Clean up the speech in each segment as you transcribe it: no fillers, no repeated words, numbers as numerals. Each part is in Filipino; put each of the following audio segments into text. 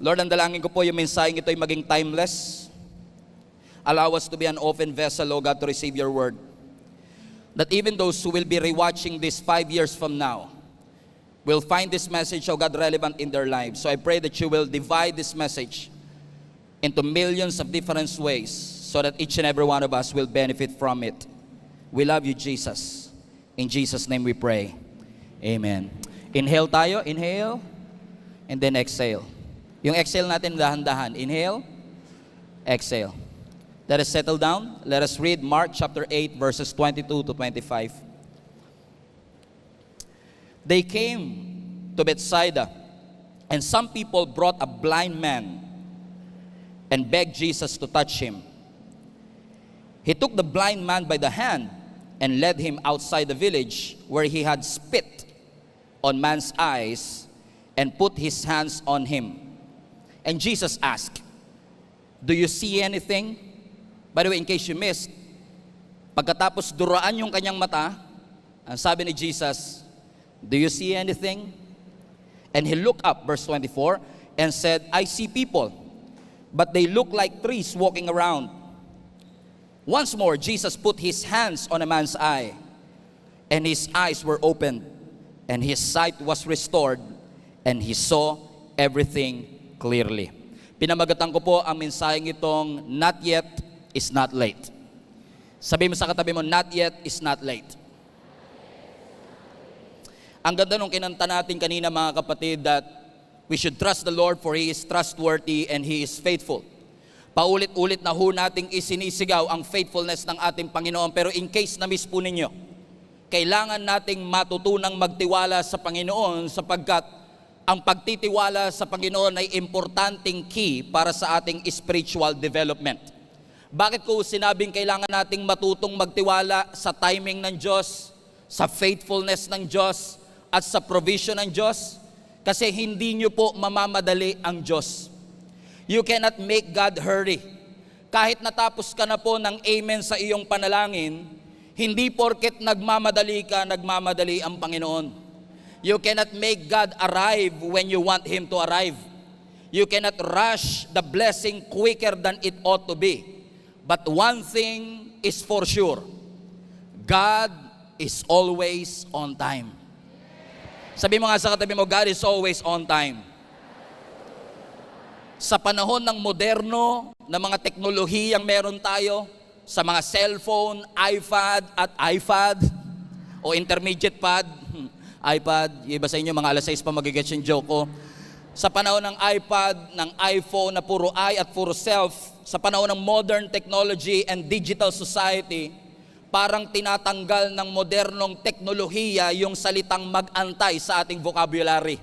Lord, ang dalangin ko po yung mensaheng ito ay maging timeless. Allow us to be an open vessel, O God, to receive your word. That even those who will be rewatching this 5 years from now will find this message, O God, relevant in their lives. So I pray that you will divide this message into millions of different ways so that each and every one of us will benefit from it. We love you, Jesus. In Jesus' name we pray. Amen. Inhale tayo. Inhale. And then exhale. Yung exhale natin dahan-dahan. Inhale. Exhale. Let us settle down. Let us read Mark chapter 8 verses 22 to 25. They came to Bethsaida, and some people brought a blind man and begged Jesus to touch him. He took the blind man by the hand and led him outside the village, where he had spit on man's eyes and put his hands on him. And Jesus asked, "Do you see anything?" By the way, in case you missed, pagkatapos duraan yung kanyang mata, ang sabi ni Jesus, "Do you see anything?" And he looked up, verse 24, and said, "I see people, but they look like trees walking around." Once more, Jesus put his hands on a man's eye, and his eyes were opened, and his sight was restored, and he saw everything clearly. Pinamagatan ko po ang mensaheng itong, not yet is not late. Sabi mo sa katabi mo, not yet is not late. Ang ganda nung kinanta natin kanina, mga kapatid, that we should trust the Lord for He is trustworthy and He is faithful. Paulit-ulit na ho nating isinisigaw ang faithfulness ng ating Panginoon. Pero in case na miss po ninyo, kailangan nating matutunang magtiwala sa Panginoon, sapagkat ang pagtitiwala sa Panginoon ay importanteng key para sa ating spiritual development. Bakit ko sinabing kailangan nating matutong magtiwala sa timing ng Diyos, sa faithfulness ng Diyos, at sa provision ng Diyos? Kasi hindi nyo po mamamadali ang Diyos. You cannot make God hurry. Kahit natapos ka na po ng amen sa iyong panalangin, hindi porket nagmamadali ka, nagmamadali ang Panginoon. You cannot make God arrive when you want Him to arrive. You cannot rush the blessing quicker than it ought to be. But one thing is for sure, God is always on time. Sabi mo nga sa katabi mo, God is always on time. Sa panahon ng moderno, na mga teknolohiyang meron tayo, sa mga cellphone, iPad at iPad, o intermediate pad, iPad, yung iba sa inyo, mga alas 6 pa magigets yung joke ko. Sa panahon ng iPad, ng iPhone na puro I at puro self, sa panahon ng modern technology and digital society, parang tinatanggal ng modernong teknolohiya yung salitang mag-antay sa ating vocabulary.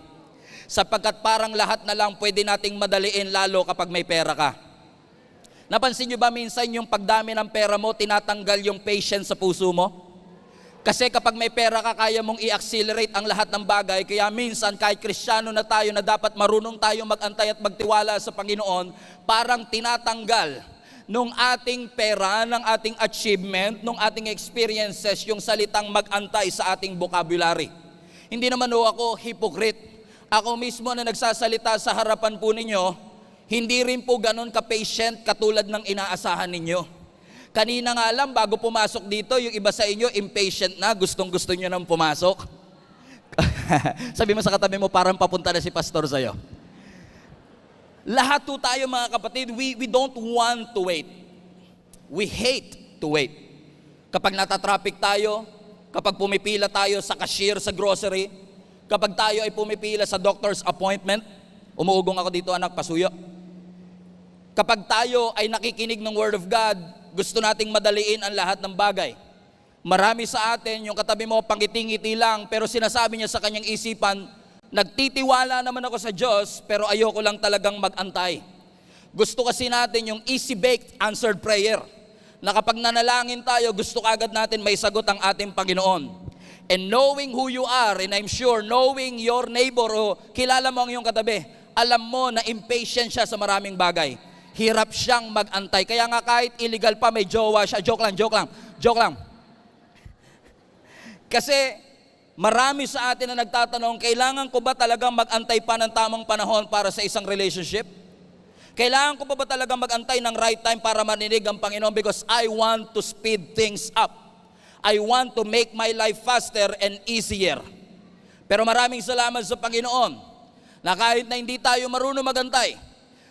Sapagkat parang lahat na lang pwede nating madaliin, lalo kapag may pera ka. Napansin nyo ba minsan yung pagdami ng pera mo, tinatanggal yung patience sa puso mo? Kasi kapag may pera ka, kaya mong i-accelerate ang lahat ng bagay. Kaya minsan, kahit Kristiyano na tayo na dapat marunong tayo mag-antay at magtiwala sa Panginoon, parang tinatanggal nung ating pera, ng ating achievement, nung ating experiences, yung salitang mag-antay sa ating vocabulary. Hindi naman ako hypocrite. Ako mismo na nagsasalita sa harapan po ninyo, hindi rin po ganun ka-patient katulad ng inaasahan ninyo. Kanina nga lang, bago pumasok dito, yung iba sa inyo, impatient na, gustong-gusto nyo nang pumasok. Sabi mo sa katabi mo, parang papunta na si pastor sa'yo. Lahat po tayo, mga kapatid, we don't want to wait. We hate to wait. Kapag natatraffic tayo, kapag pumipila tayo sa cashier sa grocery, kapag tayo ay pumipila sa doctor's appointment, umuugong ako dito, anak, pasuyo. Kapag tayo ay nakikinig ng Word of God, gusto nating madaliin ang lahat ng bagay. Marami sa atin, yung katabi mo, pangiti-ngiti lang, pero sinasabi niya sa kanyang isipan, nagtitiwala naman ako sa Diyos, pero ayoko lang talagang mag-antay. Gusto kasi natin yung easy-baked answered prayer, na kapag nanalangin tayo, gusto kagad natin may sagot ang ating Panginoon. And knowing who you are, and I'm sure, knowing your neighbor, o kilala mo ang iyong katabi, alam mo na impatient siya sa maraming bagay. Hirap siyang mag-antay. Kaya nga kahit illegal pa, may jowa siya. Joke lang. Kasi Marami sa atin na nagtatanong, kailangan ko ba talagang mag-antay pa ng tamang panahon para sa isang relationship? Kailangan ko pa ba talagang mag-antay ng right time para maninig ang Panginoon? Because I want to speed things up. I want to make my life faster and easier. Pero maraming salamat sa Panginoon na kahit na hindi tayo marunong magantay,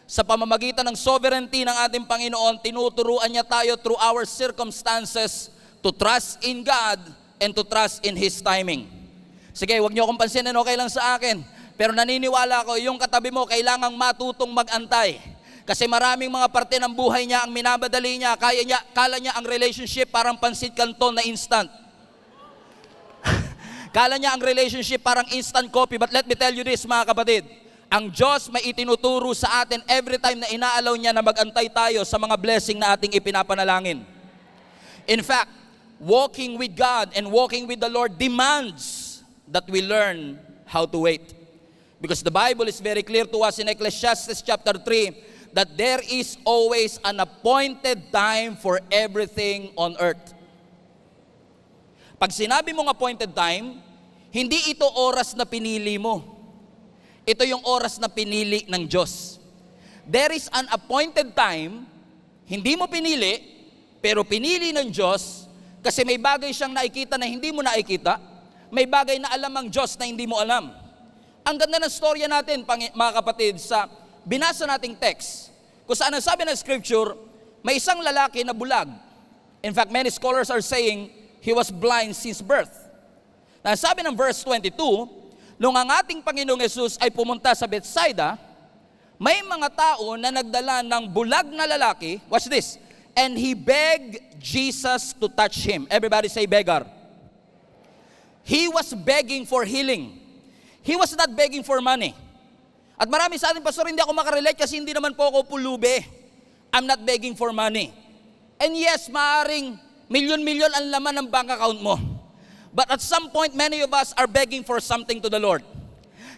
sa pamamagitan ng sovereignty ng ating Panginoon, tinuturuan niya tayo through our circumstances to trust in God and to trust in His timing. Sige, huwag niyo akong pansinin, okay lang sa akin. Pero naniniwala ko, yung katabi mo, kailangang matutong mag-antay. Kasi maraming mga parte ng buhay niya ang minabadali niya. Kala niya ang relationship parang pansit canton na instant. Kala niya ang relationship parang instant coffee. But let me tell you this, mga kapatid. Ang Diyos may itinuturo sa atin every time na inaalaw niya na mag-antay tayo sa mga blessing na ating ipinapanalangin. In fact, walking with God and walking with the Lord demands that we learn how to wait. Because the Bible is very clear to us in Ecclesiastes chapter 3 that there is always an appointed time for everything on earth. Pag sinabi mong appointed time, hindi ito oras na pinili mo. Ito yung oras na pinili ng Diyos. There is an appointed time, hindi mo pinili, pero pinili ng Diyos kasi may bagay siyang nakikita na hindi mo nakikita. May bagay na alam ang Diyos na hindi mo alam. Ang ganda ng storya natin, mga kapatid, sa binasa nating text, kung saan ang sabi ng scripture, may isang lalaki na bulag. In fact, many scholars are saying he was blind since birth. Na sabi ng verse 22, nung ang ating Panginoong Yesus ay pumunta sa Bethsaida, may mga tao na nagdala ng bulag na lalaki, watch this, and he begged Jesus to touch him. Everybody say beggar. He was begging for healing. He was not begging for money. At marami sa atin, Pastor, hindi ako makarelate kasi hindi naman po ako pulube. I'm not begging for money. And yes, maaring milyon-milyon ang laman ng bank account mo. But at some point, many of us are begging for something to the Lord.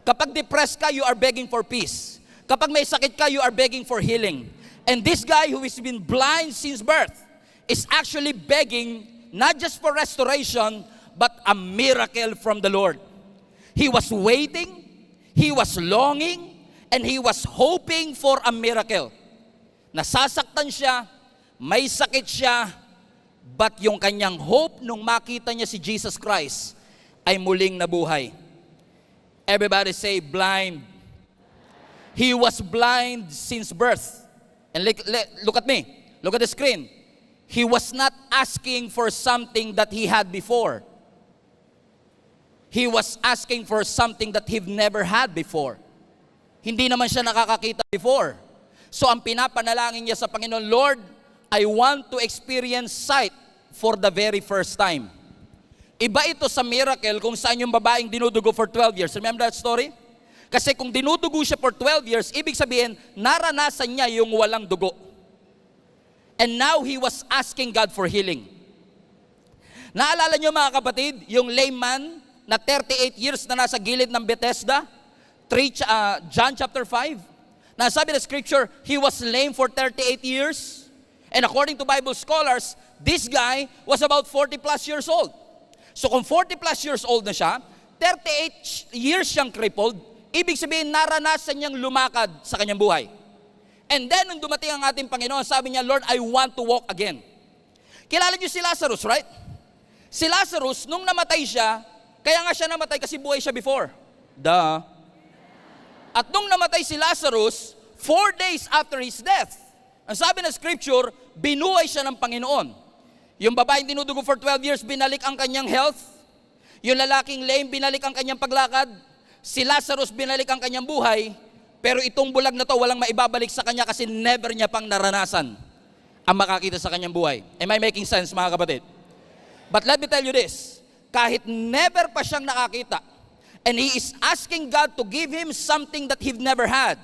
Kapag depressed ka, you are begging for peace. Kapag may sakit ka, you are begging for healing. And this guy who has been blind since birth is actually begging not just for restoration, but a miracle from the Lord. He was waiting, he was longing, and he was hoping for a miracle. Nasasaktan siya, may sakit siya, but yung kanyang hope nung makita niya si Jesus Christ ay muling nabuhay. Everybody say blind. He was blind since birth. And look at me, look at the screen. He was not asking for something that he had before. He was asking for something that he've never had before. Hindi naman siya nakakakita before. So ang pinapanalangin niya sa Panginoon, Lord, I want to experience sight for the very first time. Iba ito sa miracle kung saan yung babaeng dinudugo for 12 years. Remember that story? Kasi kung dinudugo siya for 12 years, ibig sabihin, naranasan niya yung walang dugo. And now he was asking God for healing. Naalala niyo mga kapatid, yung lame man na 38 years na nasa gilid ng Bethesda, John chapter 5, nasabi na scripture, he was lame for 38 years. And according to Bible scholars, this guy was about 40 plus years old. So kung 40 plus years old na siya, 38 years siyang crippled, ibig sabihin naranasan niyang lumakad sa kanyang buhay. And then nung dumating ang ating Panginoon, sabi niya, Lord, I want to walk again. Kilala niyo si Lazarus, right? Si Lazarus, nung namatay siya, kaya nga siya namatay kasi buhay siya before. Duh. At nung namatay si Lazarus, 4 days after his death, ang sabi ng scripture, binuhay siya ng Panginoon. Yung babaeng dinudugo for 12 years, binalik ang kanyang health. Yung lalaking lame, binalik ang kanyang paglakad. Si Lazarus, binalik ang kanyang buhay. Pero itong bulag na to, walang maibabalik sa kanya kasi never niya pang naranasan ang makakita sa kanyang buhay. Am I making sense, mga kapatid? But let me tell you this, kahit never pa siyang nakakita, and he is asking God to give him something that he've never had,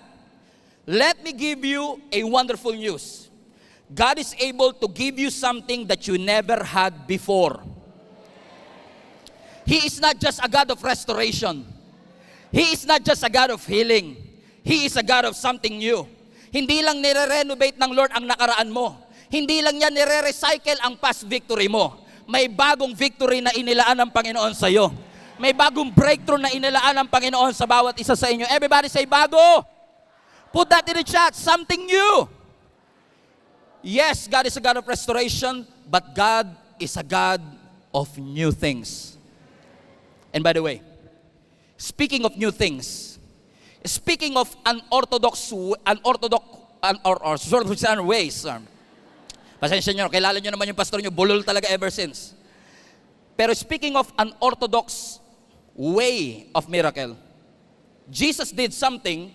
let me give you a wonderful news. God is able to give you something that you never had before. He is not just a God of restoration. He is not just a God of healing. He is a God of something new. Hindi lang nire-renovate ng Lord ang nakaraan mo. Hindi lang niya nire-recycle ang past victory mo. May bagong victory na inilaan ng Panginoon sa iyo. May bagong breakthrough na inilaan ng Panginoon sa bawat isa sa inyo. Everybody say bago. Put that in the chat. Something new. Yes, God is a God of restoration, but God is a God of new things. And by the way, speaking of new things, speaking of unorthodox ways, pasensya nyo, kilala nyo naman yung pastor nyo, bulol talaga ever since. Pero speaking of unorthodox way of miracle, Jesus did something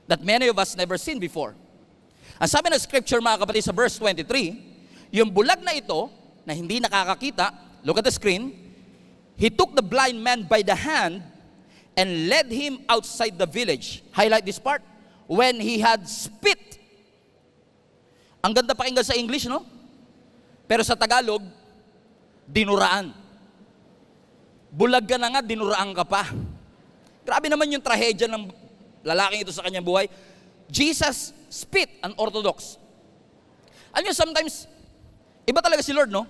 that many of us never seen before. Ang sabi ng scripture, mga kapatid, sa verse 23, yung bulag na ito, na hindi nakakakita, look at the screen, he took the blind man by the hand and led him outside the village. Highlight this part. When he had spit. Ang ganda pakinggan sa English, no? Pero sa Tagalog, dinuraan. Bulag ka na nga, dinuraan ka pa. Grabe naman yung trahedya ng lalaking ito sa kanyang buhay. Jesus spit, unorthodox. Alam niyo, sometimes, iba talaga si Lord, no?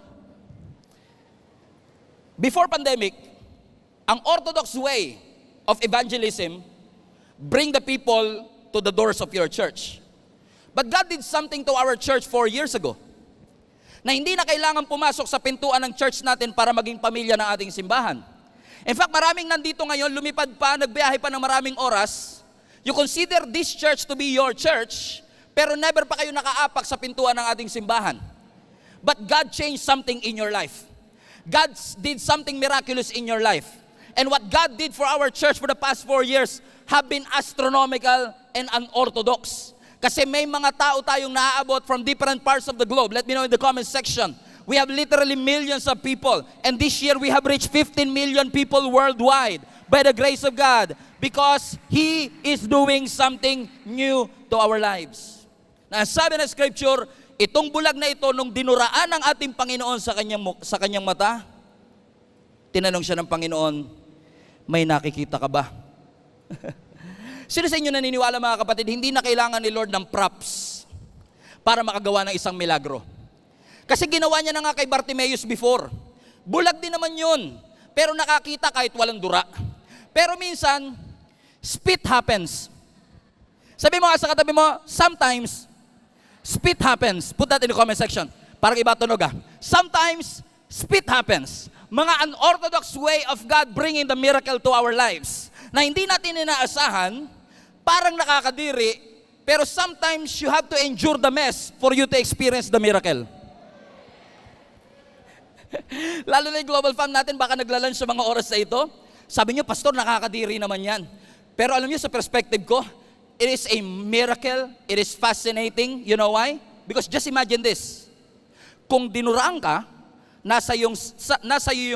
Before pandemic, ang orthodox way of evangelism, bring the people to the doors of your church. But God did something to our church 4 years ago, na hindi na kailangan pumasok sa pintuan ng church natin para maging pamilya ng ating simbahan. In fact, maraming nandito ngayon, lumipad pa, nagbiyahe pa ng maraming oras. You consider this church to be your church, pero never pa kayo nakaapak sa pintuan ng ating simbahan. But God changed something in your life. God did something miraculous in your life. And what God did for our church for the past 4 years have been astronomical and unorthodox. Kasi may mga tao tayong naaabot from different parts of the globe. Let me know in the comment section. We have literally millions of people. And this year we have reached 15 million people worldwide by the grace of God, because He is doing something new to our lives. Na sabi ng scripture, itong bulag na ito, nung dinuraan ng ating Panginoon sa kanyang mata, tinanong siya ng Panginoon, may nakikita ka ba? Sino sa inyo naniniwala, mga kapatid, hindi na kailangan ni Lord ng props para makagawa ng isang milagro? Kasi ginawa niya na nga kay Bartimaeus before. Bulag din naman yun, pero nakakita kahit walang dura. Pero minsan, spit happens. Sabi mo nga sa katabi mo, sometimes, spit happens. Put that in the comment section. Parang iba tunog ah. Sometimes, spit happens. Mga unorthodox way of God bringing the miracle to our lives. Na hindi natin inaasahan, parang nakakadiri, pero sometimes you have to endure the mess for you to experience the miracle. Lalo na yung Global Fam natin, baka naglalunch sa mga oras na ito. Sabi niyo, Pastor, nakakadiri naman yan. Pero alam niyo, sa perspective ko, it is a miracle, it is fascinating. You know why? Because just imagine this. Kung dinuraan ka, nasa iyo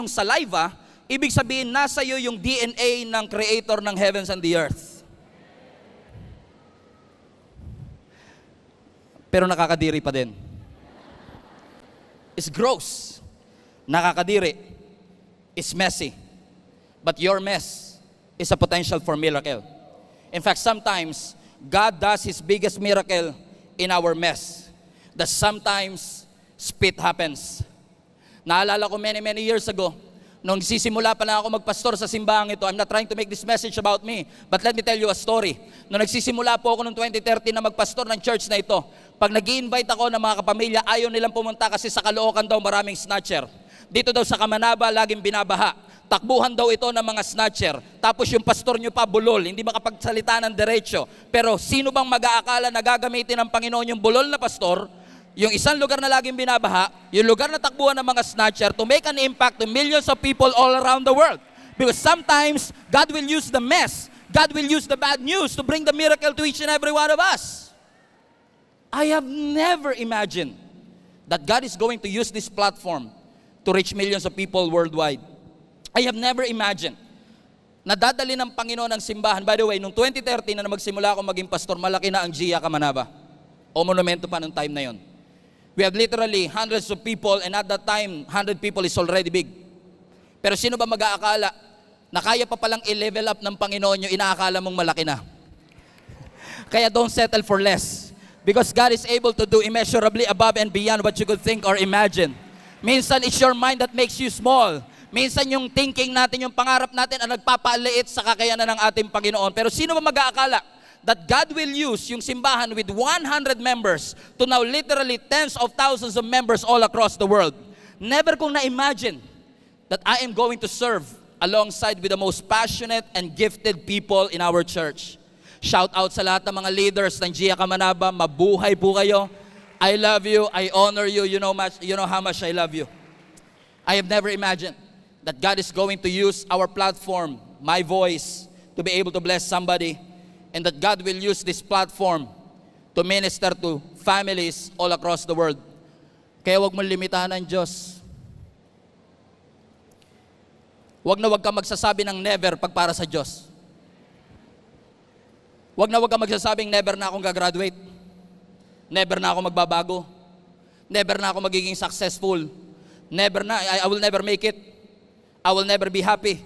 yung saliva, ibig sabihin, nasa iyo yung DNA ng Creator ng heavens and the earth. Pero nakakadiri pa din. It's gross. Nakakadiri. It's messy. But your mess is a potential for miracle. In fact, sometimes, God does His biggest miracle in our mess. That sometimes, spit happens. Naalala ko many years ago, nung sisimula pa lang ako magpastor sa simbahang ito, I'm not trying to make this message about me, but let me tell you a story. Nung nagsisimula po ako noong 2013 na magpastor ng church na ito, pag nag-i-invite ako ng mga kapamilya, ayaw nilang pumunta kasi sa Caloocan daw maraming snatcher. Dito daw sa Kamanaba, laging binabaha. Takbuhan daw ito ng mga snatcher. Tapos yung pastor nyo pa bulol, hindi makapagsalita ng diretso. Pero sino bang mag-aakala na gagamitin ng Panginoon yung bulol na pastor, yung isang lugar na laging binabaha, yung lugar na takbuhan ng mga snatcher, to make an impact to millions of people all around the world? Because sometimes, God will use the mess, God will use the bad news to bring the miracle to each and every one of us. I have never imagined that God is going to use this platform to reach millions of people worldwide. I have never imagined na dadali ng Panginoon ang simbahan. By the way, noong 2013 na magsimula ako maging pastor, malaki na ang GIA Kamanaba. O monumento pa noong time na yon. We have literally hundreds of people, and at that time, 100 people is already big. Pero sino ba mag-aakala na kaya pa palang i-level up ng Panginoon yung inaakala mong malaki na? Kaya don't settle for less. Because God is able to do immeasurably above and beyond what you could think or imagine. Minsan, it's your mind that makes you small. Minsan yung thinking natin, yung pangarap natin ang nagpapaliit sa kakayanan ng ating Panginoon. Pero sino ba mag-aakala that God will use yung simbahan with 100 members to now literally tens of thousands of members all across the world? Never kong na-imagine that I am going to serve alongside with the most passionate and gifted people in our church. Shout out sa lahat ng mga leaders ng Gia Kamanaba. Mabuhay po kayo. I love you. I honor you. You know how much I love you. I have never imagined that God is going to use our platform, my voice, to be able to bless somebody, and that God will use this platform to minister to families all across the world. Kaya wag mong limitahan ang Diyos. Wag ka magsasabi ng never pag para sa Diyos. Wag ka magsasabing never na akong gagraduate. Never na ako magbabago. Never na ako magiging successful. Never na, I will never make it. I will never be happy.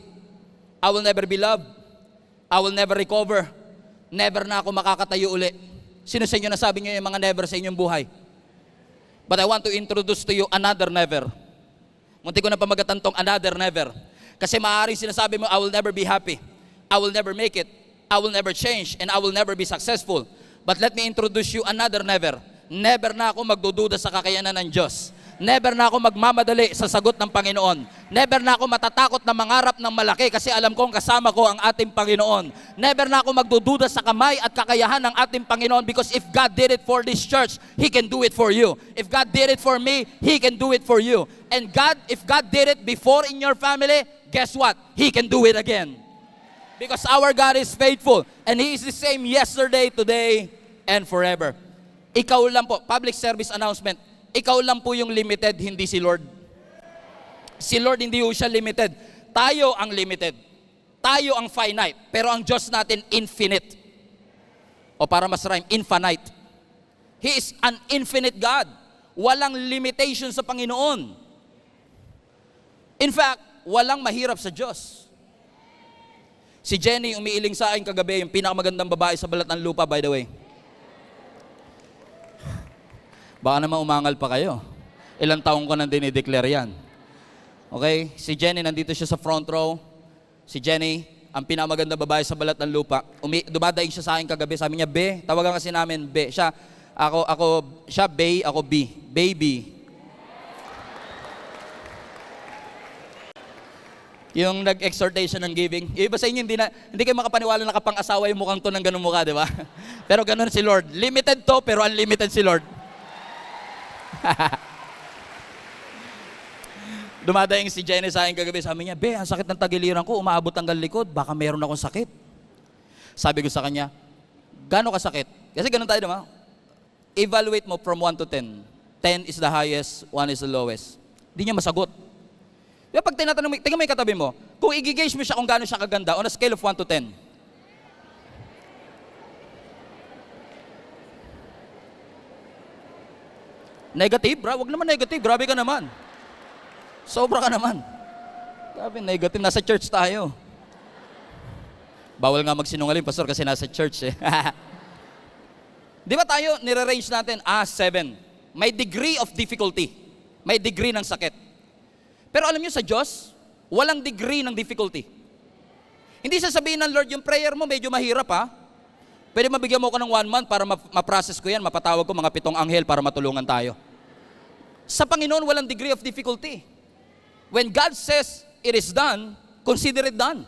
I will never be loved. I will never recover. Never na ako makakatayo uli. Sino sa inyo nasabi niyo yung mga never sa inyong buhay? But I want to introduce to you another never. Munti ko na pamagatan tong another never. Kasi maaaring sinasabi mo, I will never be happy. I will never make it. I will never change. And I will never be successful. But let me introduce you another never. Never na ako magdududa sa kakayanan ng Diyos. Never na ako magmamadali sa sagot ng Panginoon. Never na ako matatakot na mangarap ng malaki kasi alam kong kasama ko ang ating Panginoon. Never na ako magdududa sa kamay at kakayahan ng ating Panginoon because if God did it for this church, He can do it for you. If God did it for me, He can do it for you. And if God did it before in your family, guess what? He can do it again. Because our God is faithful and He is the same yesterday, today, and forever. Ikaw lang po, public service announcement, ikaw lang po yung limited, hindi si Lord. Si Lord hindi po siya limited. Tayo ang limited. Tayo ang finite. Pero ang Diyos natin, infinite. O para mas rhyme, infinite. He is an infinite God. Walang limitation sa Panginoon. In fact, walang mahirap sa Diyos. Si Jenny, umiiling sa akin kagabi, yung pinakamagandang babae sa balat ng lupa, by the way. Baka naman umangal pa kayo. Ilang taong ko nang dinideclare yan. Okay? Si Jenny, nandito siya sa front row. Si Jenny, ang pinamaganda babae sa balat ng lupa. Dumadaing siya sa akin kagabi. Sabi niya, Be, tawagan kasi namin, Be. Siya, Bay, ako, B. Baby. Yung nag-exhortation ng giving. Yung iba sa inyo, hindi kayo makapaniwala na kapang-asawa yung mukhang to ng ganun mukha, di ba? Pero ganun si Lord. Limited to, pero unlimited si Lord. Dumadaing si Jenny sa akin kagabi, sabi niya, Be, ang sakit ng tagiliran ko, umaabot hanggang likod, baka meron akong sakit. Sabi ko sa kanya, gaano ka sakit? Kasi ganun tayo naman. Evaluate mo from 1 to 10. 10 is the highest, 1 is the lowest. Hindi niya masagot. Diba pag tinatanong mo, tingnan mo yung katabi mo, kung i-gauge mo siya kung gaano siya kaganda on a scale of 1 to 10. Negative, bro? Wag naman negative. Grabe ka naman. Sobra ka naman. Grabe, negative. Nasa church tayo. Bawal nga magsinungaling, pastor, kasi nasa church eh. Di ba tayo, nire-range natin, 7. May degree of difficulty. May degree ng sakit. Pero alam niyo sa Diyos, walang degree ng difficulty. Hindi sasabihin ng Lord, yung prayer mo medyo mahirap ha. Pwede mabigyan mo ko ng 1 month para ma-process ko yan, mapatawag ko mga 7 anghel para matulungan tayo. Sa Panginoon, walang degree of difficulty. When God says it is done, consider it done.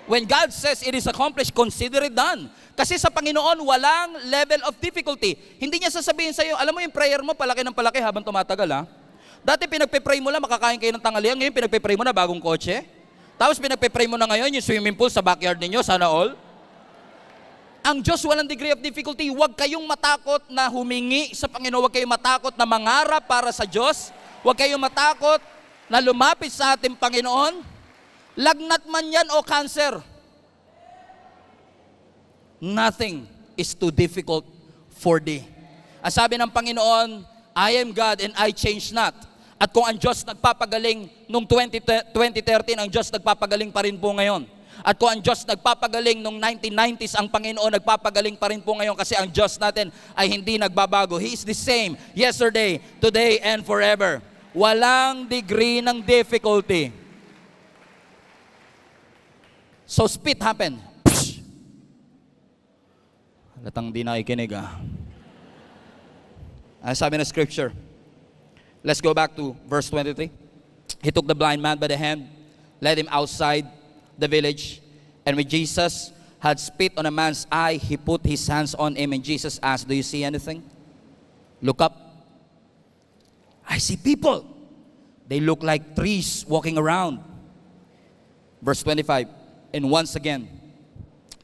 When God says it is accomplished, consider it done. Kasi sa Panginoon, walang level of difficulty. Hindi niya sasabihin sa iyo, alam mo yung prayer mo, palaki ng palaki habang tumatagal ha. Dati pinagpe-pray mo lang, makakain kayo ng tanghalian, ngayon pinagpe-pray mo na bagong kotse. Tapos pinagpe-pray mo na ngayon yung swimming pool sa backyard ninyo, sana all. Ang Diyos walang degree of difficulty. Huwag kayong matakot na humingi sa Panginoon. Huwag kayong matakot na mangarap para sa Diyos. Huwag kayong matakot na lumapit sa ating Panginoon. Lagnat man yan o cancer. Nothing is too difficult for thee. Ang sabi ng Panginoon, I am God and I change not. At kung ang Diyos nagpapagaling noong 2013, ang Diyos nagpapagaling pa rin po ngayon. At kung ang Diyos nagpapagaling noong 1990s, ang Panginoon nagpapagaling pa rin po ngayon kasi ang Diyos natin ay hindi nagbabago. He is the same yesterday, today, and forever. Walang degree ng difficulty So spit happened. Psh! Halatang di nakikinig Ang sabi na scripture. Let's go back to verse 23. He took the blind man by the hand, led him outside the village, and when Jesus had spit on a man's eye, he put his hands on him, and Jesus asked, do you see anything? Look up. I see people. They look like trees walking around. Verse 25. And once again,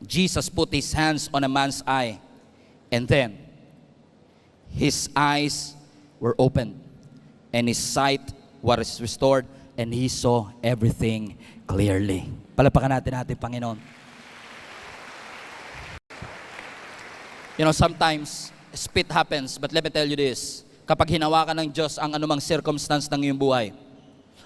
Jesus put his hands on a man's eye, and then his eyes were opened, and his sight was restored, and he saw everything clearly. Palapakan natin Panginoon. You know, sometimes spit happens, but let me tell you this. Kapag hinawakan ng Diyos ang anumang circumstance ng iyong buhay,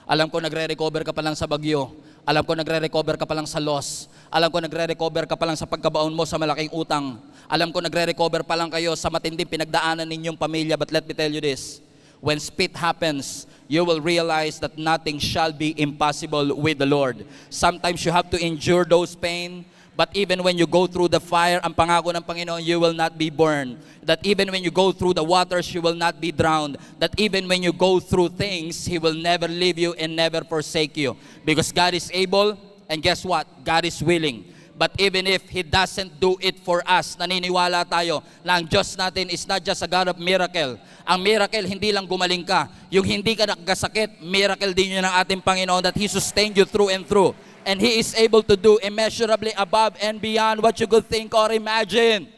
alam ko nagre-recover ka pa lang sa bagyo. Alam ko nagre-recover ka pa lang sa loss. Alam ko nagre-recover ka pa lang sa pagkabaon mo sa malaking utang. Alam ko nagre-recover pa lang kayo sa matinding pinagdaanan ninyong pamilya. But let me tell you this. When spit happens, you will realize that nothing shall be impossible with the Lord. Sometimes you have to endure those pain. But even when you go through the fire, ang pangako ng Panginoon, you will not be burned. That even when you go through the waters, you will not be drowned. That even when you go through things, He will never leave you and never forsake you. Because God is able, and guess what? God is willing. But even if He doesn't do it for us, naniniwala tayo na ang Diyos natin is not just a God of miracle. Ang miracle, hindi lang gumaling ka. Yung hindi ka nakasakit, miracle din yun ng ating Panginoon that He sustained you through and through. And He is able to do immeasurably above and beyond what you could think or imagine.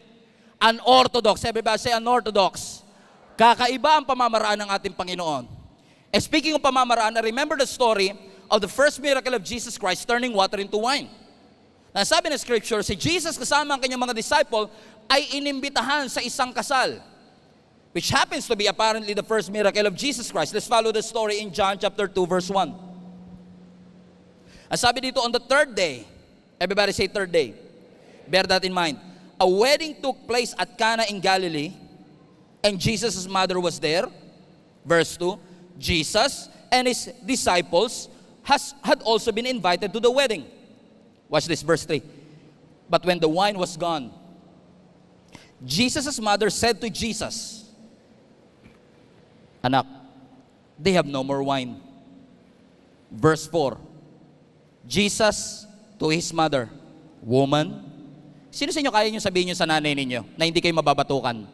Unorthodox. Everybody say unorthodox. Kakaiba ang pamamaraan ng ating Panginoon. And speaking of pamamaraan, I remember the story of the first miracle of Jesus Christ turning water into wine. Na sabi ng scripture, si Jesus kasama ang kanyang mga disciple ay inimbitahan sa isang kasal, which happens to be apparently the first miracle of Jesus Christ. Let's follow the story in John chapter 2 verse 1. Ang sabi dito, on the third day, everybody say third day. Bear that in mind. A wedding took place at Cana in Galilee, and Jesus' mother was there. Verse 2, Jesus and his disciples had also been invited to the wedding. Watch this, verse 3. But when the wine was gone, Jesus' mother said to Jesus, Anak, they have no more wine. Verse 4, Jesus to his mother, Woman, sino sa inyo kaya nyo sabihin nyo sa nanay ninyo na hindi kayo mababatukan?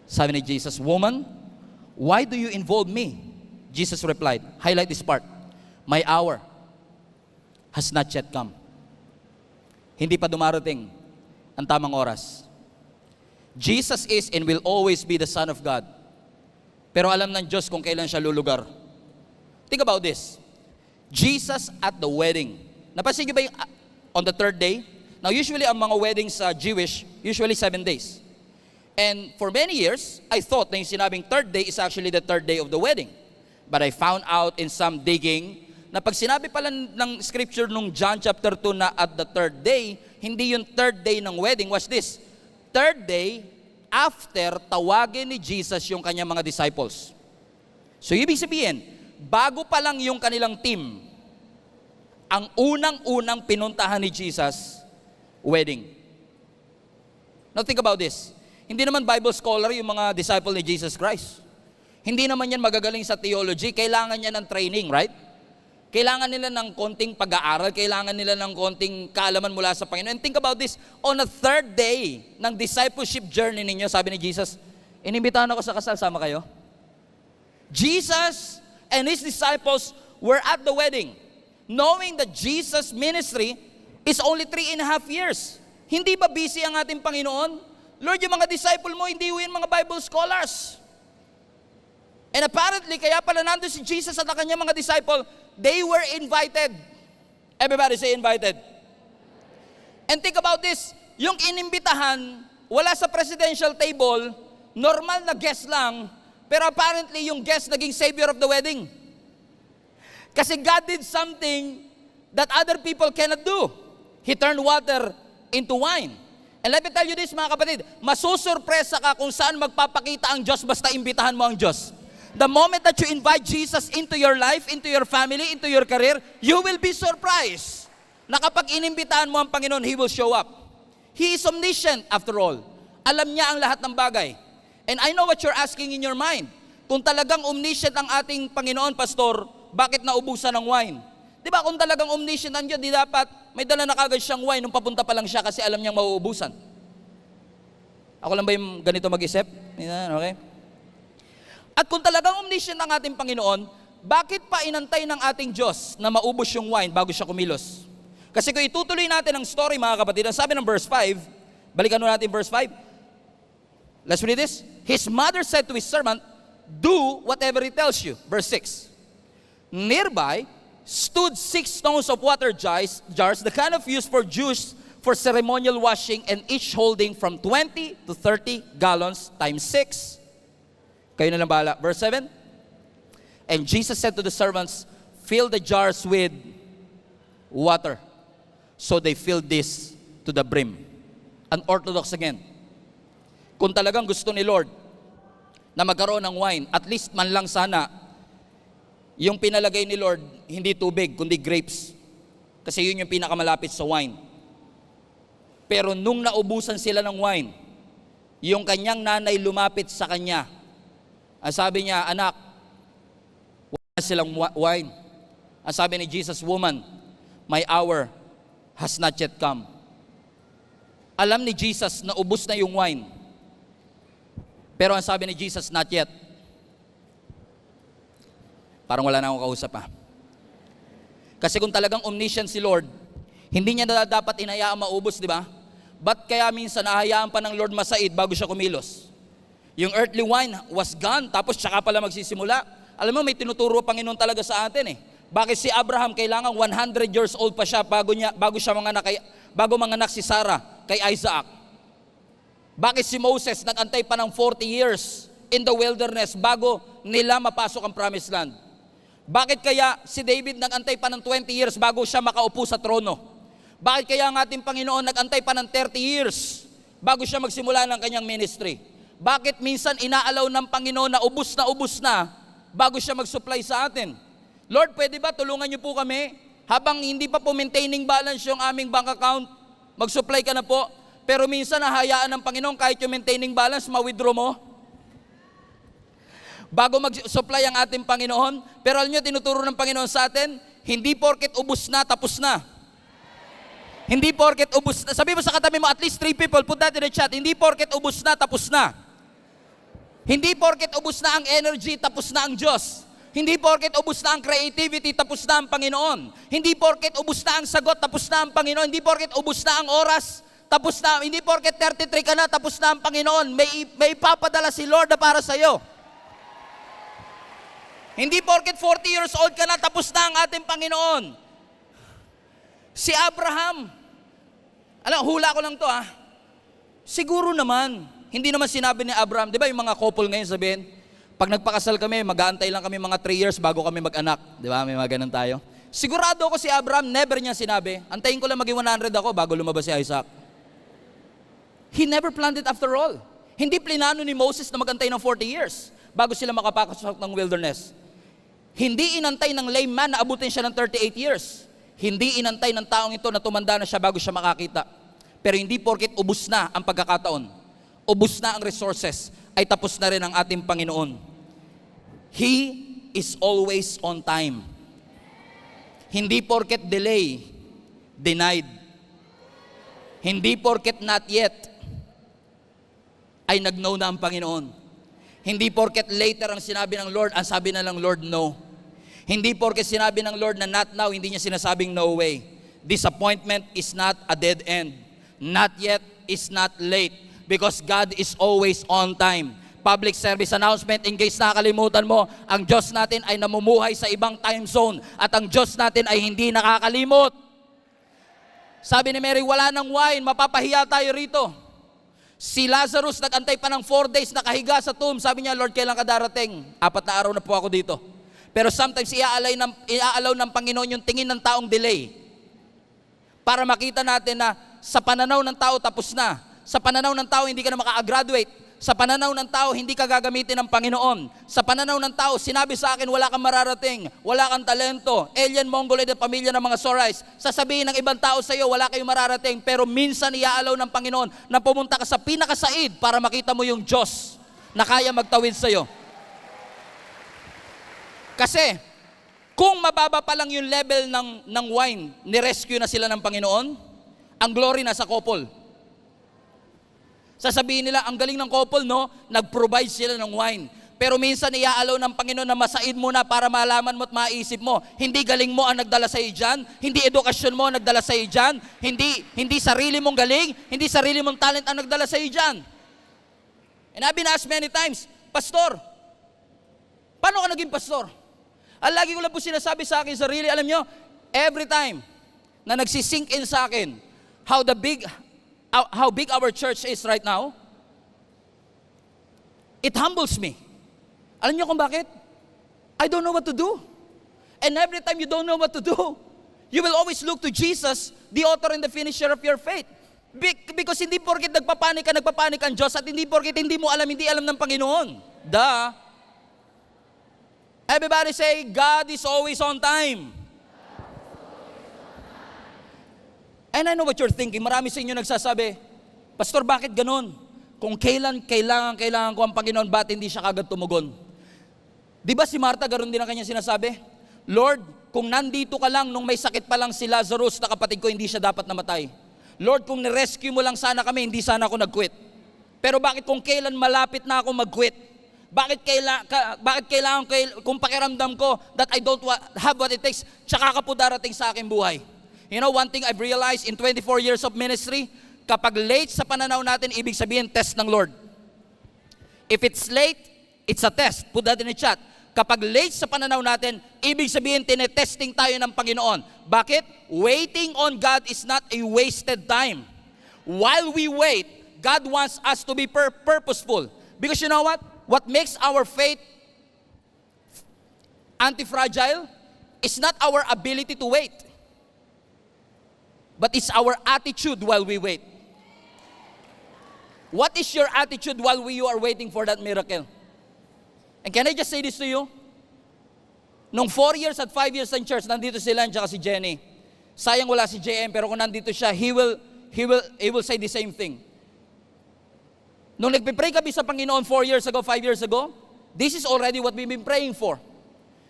Sabi ni Jesus, Woman, why do you involve me? Jesus replied, highlight this part, my hour has not yet come. Hindi pa dumarating ang tamang oras. Jesus is and will always be the Son of God. Pero alam ng Diyos kung kailan siya lulugar. Think about this. Jesus at the wedding. Napansin niyo ba yung on the third day? Now usually ang mga weddings sa Jewish, usually 7 days. And for many years, I thought na yung sinabing third day is actually the third day of the wedding. But I found out in some digging na pag sinabi pala ng scripture nung John chapter 2 na at the third day, hindi yung third day ng wedding. Watch this. Third day, after tawagin ni Jesus yung kanyang mga disciples. So ibig sabihin, bago pa lang yung kanilang team, ang unang-unang pinuntahan ni Jesus, wedding. Now think about this. Hindi naman Bible scholar yung mga disciple ni Jesus Christ. Hindi naman yan magagaling sa theology. Kailangan niya ng training, right? Kailangan nila ng konting pag-aaral. Kailangan nila ng konting kaalaman mula sa Panginoon. And think about this. On the third day ng discipleship journey ninyo, sabi ni Jesus, inimbitahan ako sa kasal, sama kayo? Jesus and his disciples were at the wedding, knowing that Jesus' ministry is only 3.5 years. Hindi ba busy ang ating Panginoon? Lord, yung mga disciple mo, hindi yun mga Bible scholars. And apparently, kaya pala nandun si Jesus at ang kanyang mga disciple, they were invited. Everybody say invited. And think about this, yung inimbitahan, wala sa presidential table, normal na guest lang, pero apparently yung guest naging savior of the wedding. Kasi God did something that other people cannot do. He turned water into wine. And let me tell you this, mga kapatid, masusurpresa ka kung saan magpapakita ang Diyos basta imbitahan mo ang Diyos. The moment that you invite Jesus into your life, into your family, into your career, you will be surprised. na kapag inimbitahan mo ang Panginoon, He will show up. He is omniscient after all. Alam niya ang lahat ng bagay. And I know what you're asking in your mind. Kung talagang omniscient ang ating Panginoon, Pastor, bakit naubusan ng wine? Di ba kung talagang omniscient ang Diyos, di dapat may dala na kagad siyang wine nung papunta pa lang siya kasi alam niyang mauubusan. Ako lang ba yung ganito mag-isip? Okay? At kung talagang omniscient ang ating Panginoon, bakit pa inantay ng ating Diyos na maubos yung wine bago siya kumilos? Kasi kung itutuloy natin ang story, mga kapatid, ang sabi ng verse 5, balikan natin verse 5. Let's read this. His mother said to his servant, do whatever he tells you. Verse 6. Nearby stood 6 stones of water jars, the kind of used for Jews for ceremonial washing, and each holding from 20 to 30 gallons times 6. Kayo na lang bahala. Verse 7. And Jesus said to the servants, fill the jars with water. So they filled this to the brim. Unorthodox again. Kung talagang gusto ni Lord na magkaroon ng wine, at least man lang sana, yung pinalagay ni Lord, hindi tubig, kundi grapes. Kasi yun yung pinakamalapit sa wine. Pero nung naubusan sila ng wine, yung kanyang nanay lumapit sa kanya. Ang sabi niya, anak, wala silang wine. Ang sabi ni Jesus, woman, my hour has not yet come. Alam ni Jesus na ubos na yung wine. Pero ang sabi ni Jesus, not yet. Parang wala na akong kausap pa. Kasi kung talagang omniscient si Lord, hindi niya na dapat inayaan maubos, di ba? Ba't kaya minsan nahayaan pa ng Lord masaid bago siya kumilos? Yung earthly wine was gone, tapos tsaka pala magsisimula. Alam mo, may tinuturo Panginoon talaga sa atin eh. Bakit si Abraham kailangan 100 years old pa siya bago manganak si Sarah kay Isaac? Bakit si Moses nag-antay pa ng 40 years in the wilderness bago nila mapasok ang promised land? Bakit kaya si David nag-antay pa ng 20 years bago siya makaupo sa trono? Bakit kaya ang ating Panginoon nag-antay pa ng 30 years bago siya magsimula ng kanyang ministry? Bakit minsan inaalaw ng Panginoon na ubus na bago siya mag-supply sa atin? Lord, pwede ba tulungan niyo po kami habang hindi pa po maintaining balance yung aming bank account, mag-supply ka na po, pero minsan nahayaan ng Panginoon kahit yung maintaining balance, ma-withdraw mo? Bago mag-supply ang ating Panginoon, pero alam niyo, tinuturo ng Panginoon sa atin, hindi porket ubus na, tapos na. Hindi porket ubus na. Sabi mo sa katabi mo, at least 3 people, put that in the chat, hindi porket ubus na, tapos na. Hindi porket ubus na ang energy, tapos na ang Diyos. Hindi porket ubus na ang creativity, tapos na ang Panginoon. Hindi porket ubus na ang sagot, tapos na ang Panginoon. Hindi porket ubus na ang oras, tapos na. Hindi porket 33 ka na, tapos na ang Panginoon. May ipapadala si Lord na para sa'yo. Hindi porket 40 years old ka na, tapos na ang ating Panginoon. Si Abraham, hula ko lang to siguro naman, hindi naman sinabi ni Abraham, di ba yung mga couple ngayon sabihin, pag nagpakasal kami, mag-aantay lang kami mga 3 years bago kami mag-anak. Di ba? May mga ganun tayo. Sigurado ako si Abraham, never niya sinabi, antayin ko lang maging 100 ako bago lumabas si Isaac. He never planned it after all. Hindi plinano ni Moses na mag-antay ng 40 years bago sila makapasok ng wilderness. Hindi inantay ng lame man na abutin siya ng 38 years. Hindi inantay ng taong ito na tumanda na siya bago siya makakita. Pero hindi porket ubus na ang pagkakataon, ubus na ang resources, ay tapos na rin ang ating Panginoon. He is always on time. Hindi porket delay, denied. Hindi porket not yet, ay nag-no na ang Panginoon. Hindi porket later ang sinabi ng Lord, ang sabi na lang Lord, no. Hindi porket sinabi ng Lord na not now, hindi niya sinasabing no way. Disappointment is not a dead end. Not yet is not late. Because God is always on time. Public service announcement, in case nakakalimutan mo, ang Diyos natin ay namumuhay sa ibang time zone. At ang Diyos natin ay hindi nakakalimot. Sabi ni Mary, wala nang wine, mapapahiya tayo rito. Si Lazarus nag-antay pa ng 4 days nakahiga sa tomb. Sabi niya, Lord, kailan ka darating? 4 na araw na po ako dito. Pero sometimes iaalaw ng Panginoon yung tingin ng taong delay. Para makita natin na sa pananaw ng tao tapos na. Sa pananaw ng tao hindi ka na maka-graduate. Sa pananaw ng tao, hindi ka gagamitin ng Panginoon. Sa pananaw ng tao, sinabi sa akin, wala kang mararating, wala kang talento, alien, mongoloid at pamilya ng mga Sorais. Sasabihin ng ibang tao sa iyo, wala kayong mararating, pero minsan iaalaw ng Panginoon na pumunta ka sa pinakasaid para makita mo yung Diyos na kaya magtawid sa iyo. Kasi, kung mababa pa lang yung level ng wine, ni-rescue na sila ng Panginoon, ang glory na sa couple. Sasabihin nila, ang galing ng couple, no? Nag-provide sila ng wine. Pero minsan iaalaw ng Panginoon na masaid mo na para malaman mo at maisip mo. Hindi galing mo ang nagdala sa iyo dyan. Hindi edukasyon mo ang nagdala sa iyo dyan. Hindi sarili mong galing. Hindi sarili mong talent ang nagdala sa iyo dyan. And I've been asked many times, Pastor, paano ka naging pastor? Ang lagi ko lang po sinasabi sa akin sarili, alam nyo, every time na nagsisink in sa akin, how big our church is right now, it humbles me. Alam niyo kung bakit? I don't know what to do. And every time you don't know what to do, you will always look to Jesus, the author and the finisher of your faith. Because hindi porket nagpapanik ang Diyos, at hindi porket hindi alam ng Panginoon. Duh. Everybody say, God is always on time. And I know what you're thinking. Marami sa inyo nagsasabi, Pastor, bakit ganun? Kung kailangan ko ang Panginoon, ba't hindi siya kagad tumugon? Di ba si Martha, ganoon din ang kanya sinasabi? Lord, kung nandito ka lang, nung may sakit pa lang si Lazarus na kapatid ko, hindi siya dapat namatay. Lord, kung nirescue mo lang sana kami, hindi sana ako nag-quit. Pero bakit kung kailan malapit na ako mag-quit? Bakit kailangan kung pakiramdam ko that I don't have what it takes, tsaka ka po darating sa aking buhay? You know, one thing I've realized in 24 years of ministry, kapag late sa pananaw natin, ibig sabihin, test ng Lord. If it's late, it's a test. Put that in the chat. Kapag late sa pananaw natin, ibig sabihin, tinetesting tayo ng Panginoon. Bakit? Waiting on God is not a wasted time. While we wait, God wants us to be purposeful. Because you know what? What makes our faith anti-fragile is not our ability to wait, but it's our attitude while we wait. What is your attitude while you are waiting for that miracle? And can I just say this to you? Nung 4 years at 5 years ng church, nandito sila at si Jenny. Sayang wala si JM, pero kung nandito siya, he will say the same thing. Nung nagpipray kami sa Panginoon 4 years ago, 5 years ago, this is already what we've been praying for.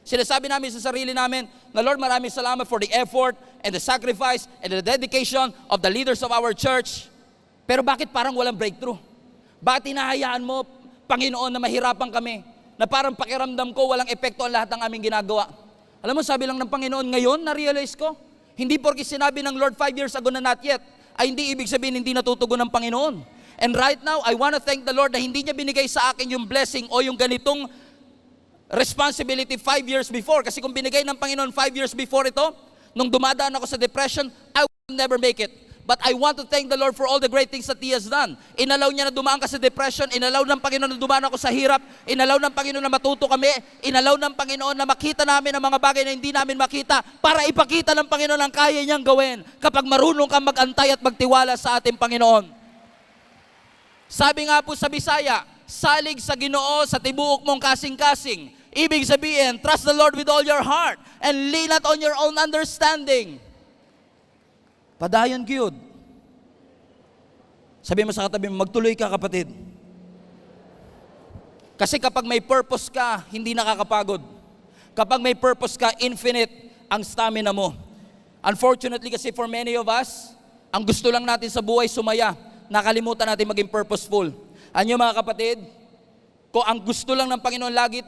Sinasabi namin sa sarili namin na Lord, maraming salamat for the effort and the sacrifice and the dedication of the leaders of our church. Pero bakit parang walang breakthrough? Bakit hinahayaan mo, Panginoon, na mahirapan kami? Na parang pakiramdam ko, walang epekto ang lahat ng aming ginagawa. Alam mo, sabi lang ng Panginoon, ngayon, na-realize ko, hindi porke sinabi ng Lord 5 years ago na not yet, ay hindi ibig sabihin hindi natutugon ng Panginoon. And right now, I want to thank the Lord na hindi niya binigay sa akin yung blessing o yung ganitong responsibility 5 years before. Kasi kung binigay ng Panginoon 5 years before ito, nung dumadaan ako sa depression, I will never make it. But I want to thank the Lord for all the great things that He has done. Inalaw niya na dumaan ka sa depression, inalaw ng Panginoon na dumaan ako sa hirap, inalaw ng Panginoon na matuto kami, inalaw ng Panginoon na makita namin ang mga bagay na hindi namin makita para ipakita ng Panginoon ang kaya niyang gawin kapag marunong kang mag-antay at magtiwala sa ating Panginoon. Sabi nga po sa Bisaya, salig sa Ginoo sa tibuok mong kasing-kasing. Ibig sabihin, trust the Lord with all your heart and lean not on your own understanding. Padayon gyud. Sabi mo sa katabi mo, magtuloy ka kapatid. Kasi kapag may purpose ka, hindi nakakapagod. Kapag may purpose ka, infinite ang stamina mo. Unfortunately kasi for many of us, ang gusto lang natin sa buhay sumaya. Nakalimutan natin maging purposeful. Anyo mga kapatid, kung ang gusto lang ng Panginoon lagi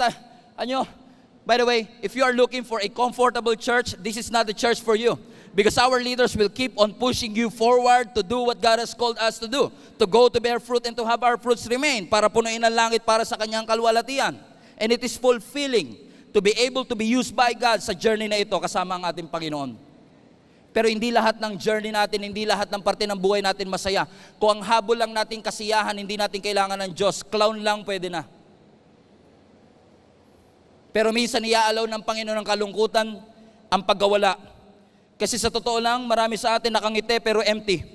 by the way, if you are looking for a comfortable church, this is not the church for you. Because our leaders will keep on pushing you forward to do what God has called us to do. To go to bear fruit and to have our fruits remain. Para punuin ang langit para sa kanyang kalwalatian. And it is fulfilling to be able to be used by God sa journey na ito kasama ang ating Panginoon. Pero hindi lahat ng journey natin, hindi lahat ng parte ng buhay natin masaya. Kung ang habol lang nating kasiyahan, hindi natin kailangan ng Diyos, clown lang pwede na. Pero minsan iaalaw ng Panginoon ng kalungkutan ang paggawala. Kasi sa totoo lang, marami sa atin nakangiti pero empty.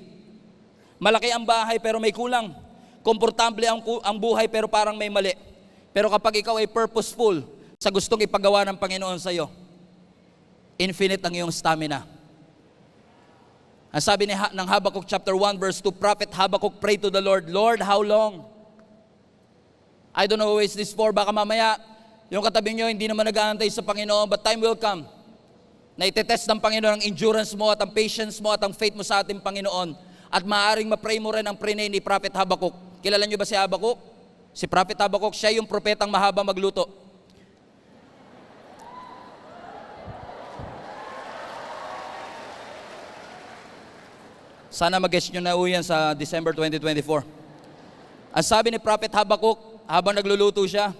Malaki ang bahay pero may kulang. komportable ang buhay pero parang may mali. Pero kapag ikaw ay purposeful sa gustong ipagawa ng Panginoon sa iyo, infinite ang iyong stamina. Ang sabi ng Habakkuk chapter 1 verse 2, Prophet Habakkuk prayed to the Lord, Lord, how long? I don't know who is this for. Baka mamaya, yung katabi nyo, hindi naman nag-aantay sa Panginoon, but time will come na itetest ng Panginoon ang endurance mo at ang patience mo at ang faith mo sa ating Panginoon. At maaaring ma-pray mo rin ang prinay ni Prophet Habakkuk. Kilala nyo ba si Habakkuk? Si Prophet Habakkuk, siya yung propetang mahaba magluto. Sana mag-guess nyo na yan sa December 2024. Ang sabi ni Prophet Habakkuk, habang nagluluto siya,